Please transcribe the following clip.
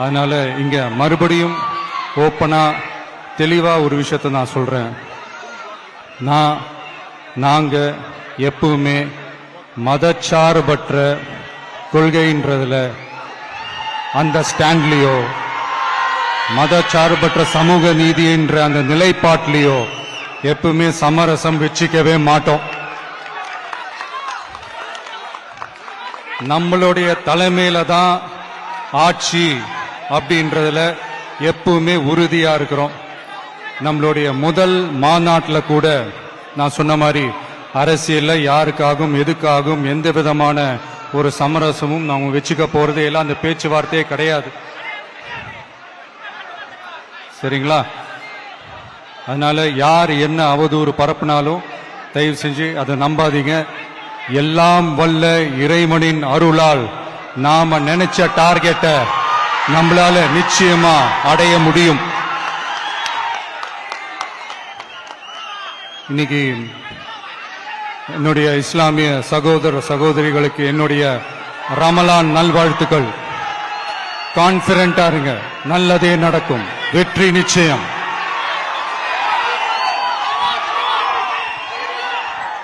அதனால இங்க மறுபடியும் ஓப்பனா தெளிவா ஒரு விஷயத்தை நான் சொல்றேன். நாங்க எப்பவுமே மதச்சார்பற்ற கொள்கைன்றதுல அந்த ஸ்டாண்ட்லயோ மதச்சார்பற்ற சமூக நீதி என்ற அந்த நிலைப்பாட்டிலேயோ எப்பவுமே சமரசம் வச்சுக்கவே மாட்டோம். நம்மளுடைய தலைமையில தான் ஆட்சி அப்படின்றதுல எப்பவுமே உறுதியா இருக்கிறோம். நம்மளுடைய முதல் மாநாட்டில் கூட நான் சொன்ன மாதிரி அரசியல்ல யாருக்காகவும் எதுக்காகவும் எந்த விதமான ஒரு சமரசமும் நாம வச்சுக்க போறதே இல்லை. அந்த பேச்சுவார்த்தையே கிடையாது. சரிங்களா? அதனால யார் என்ன அவதூறு பரப்புனாலும் தயவு செஞ்சு அதை நம்பாதீங்க. எல்லாம் வல்ல இறைவனின் அருளால் நாம நினைச்ச டார்கெட்டை நம்மளால நிச்சயமா அடைய முடியும். இன்னைக்கு என்னுடைய இஸ்லாமிய சகோதர சகோதரிகளுக்கு என்னுடைய ரமலான் நல்வாழ்த்துக்கள். கான்பிடண்டா இருங்க, நல்லதே நடக்கும், வெற்றி நிச்சயம்.